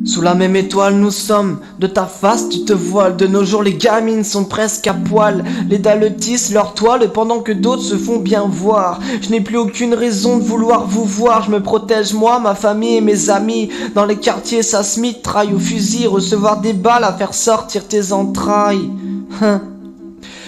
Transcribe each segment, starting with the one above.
Sous la même étoile nous sommes, de ta face tu te voiles. De nos jours les gamines sont presque à poil. Les dalles tissent leur toile pendant que d'autres se font bien voir. Je n'ai plus aucune raison de vouloir vous voir. Je me protège moi, ma famille et mes amis. Dans les quartiers ça se mitraille au fusil. Recevoir des balles à faire sortir tes entrailles.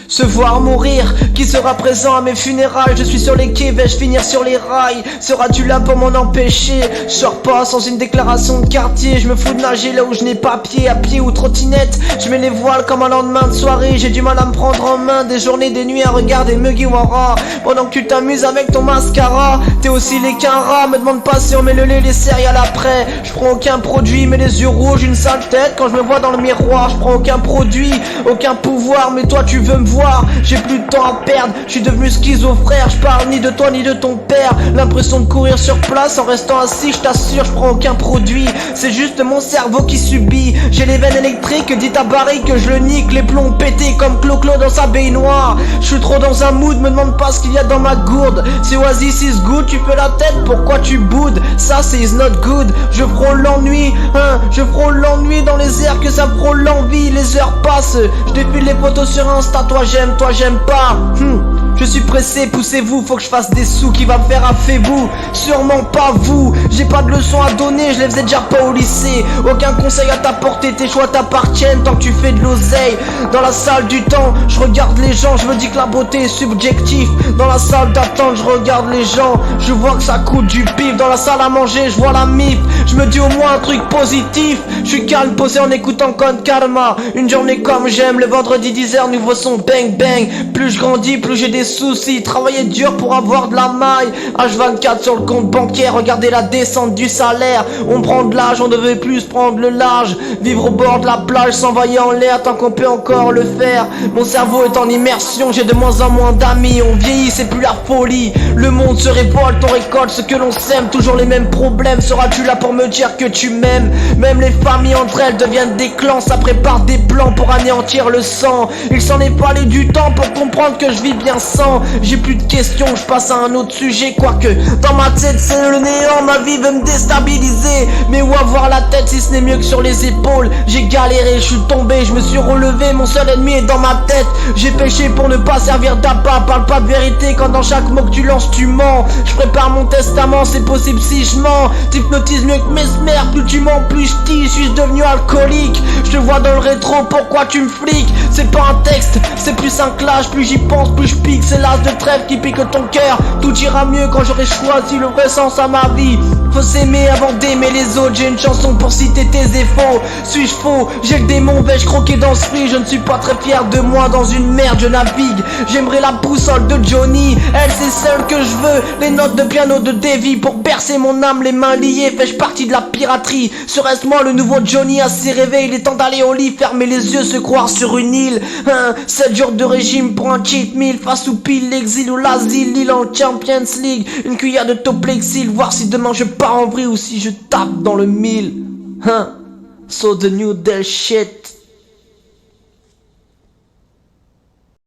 Se voir mourir, qui sera présent à mes funérailles? Je suis sur les quais, vais-je finir sur les rails? Seras-tu là pour m'en empêcher? Je sors pas sans une déclaration de quartier. Je me fous de nager là où je n'ai pas pied, à pied ou trottinette. Je mets les voiles comme un lendemain de soirée. J'ai du mal à me prendre en main, des journées, des nuits à regarder Mugiwara. Pendant que tu t'amuses avec ton mascara, t'es aussi les qu'un rat. Me demande pas si on met le lait, les céréales après. Je prends aucun produit, mais les yeux rouges, une sale tête quand je me vois dans le miroir. Je prends aucun produit, aucun pouvoir, mais toi tu veux me voir. J'ai plus de temps à perdre, je suis devenu schizo frère. Je parle ni de toi ni de ton père. L'impression de courir sur place en restant assis, je t'assure, je prends aucun produit. C'est juste mon cerveau qui subit. J'ai les veines électriques, dit à Barry que je le nique. Les plombs pétés comme Clo-Clo dans sa baignoire. Je suis trop dans un mood, me demande pas ce qu'il y a dans ma gourde. C'est Oasis is good, tu fais la tête, pourquoi tu boudes? Ça c'est is not good, je frôle l'ennui, je frôle l'ennui dans les airs que ça frôle l'envie. Les heures passent, je défile les photos sur Insta. Toi j'aime pas. Je suis pressé, poussez-vous, faut que je fasse des sous. Qui va me faire affez-vous? Sûrement pas vous. J'ai pas de leçons à donner, je les faisais déjà pas au lycée. Aucun conseil à t'apporter, tes choix t'appartiennent tant que tu fais de l'oseille. Dans la salle du temps, je regarde les gens, je me dis que la beauté est subjective. Dans la salle d'attente, je regarde les gens, je vois que ça coûte du pif. Dans la salle à manger, je vois la mif, je me dis au moins un truc positif. Je suis calme, posé en écoutant Con Karma. Une journée comme j'aime, le vendredi 10h, nouveau son bang bang. Plus je grandis, plus j'ai des soucis. Travailler dur pour avoir de la maille. H24 sur le compte bancaire, regardez la descente du salaire. On prend de l'âge, on devait plus prendre le large. Vivre au bord de la plage, s'envoyer en l'air tant qu'on peut encore le faire. Mon cerveau est en immersion, j'ai de moins en moins d'amis. On vieillit, c'est plus la folie. Le monde se révolte, on récolte ce que l'on sème. Toujours les mêmes problèmes, seras-tu là pour me dire que tu m'aimes? Même les familles entre elles deviennent des clans. Ça prépare des plans pour anéantir le sang. Il s'en est fallu du temps pour comprendre que je vis bien sans. J'ai plus de questions, je passe à un autre sujet. Quoique dans ma tête c'est le néant, ma vie veut me déstabiliser. Mais où avoir la tête si ce n'est mieux que sur les épaules? J'ai galéré, je suis tombé, je me suis relevé. Mon seul ennemi est dans ma tête. J'ai péché pour ne pas servir d'appât. Parle pas de vérité quand dans chaque mot que tu lances tu mens. Je prépare mon testament, c'est possible si je mens. T'hypnotises mieux que Mesmer, plus tu mens plus je dis. Suis-je devenu alcoolique? Je te vois dans le rétro, pourquoi tu me fliques? C'est pas un texte, c'est plus un clash. Plus j'y pense, plus je pique. C'est l'as de trêve qui pique ton cœur. Tout ira mieux quand j'aurai choisi le vrai sens à ma vie. Faut s'aimer avant d'aimer les autres. J'ai une chanson pour citer tes défauts. Suis-je faux? J'ai le démon, vais-je croquer dans ce fruit? Je ne suis pas très fier de moi, dans une merde je navigue. J'aimerais la boussole de Johnny, elle c'est celle que je veux. Les notes de piano de Davy pour percer mon âme, les mains liées. Fais-je partie de la piraterie? Serait-ce moi le nouveau Johnny à s'y rêver? Il est temps d'aller au lit, fermer les yeux, se croire sur une île. 7 jours de régime pour un cheat meal. Face ou pile, l'exil ou l'asile, l'île en Champions League. Une cuillère de Toplexil, voir si demain je pars en vrille ou si je tape dans le mille. So the new Del shit.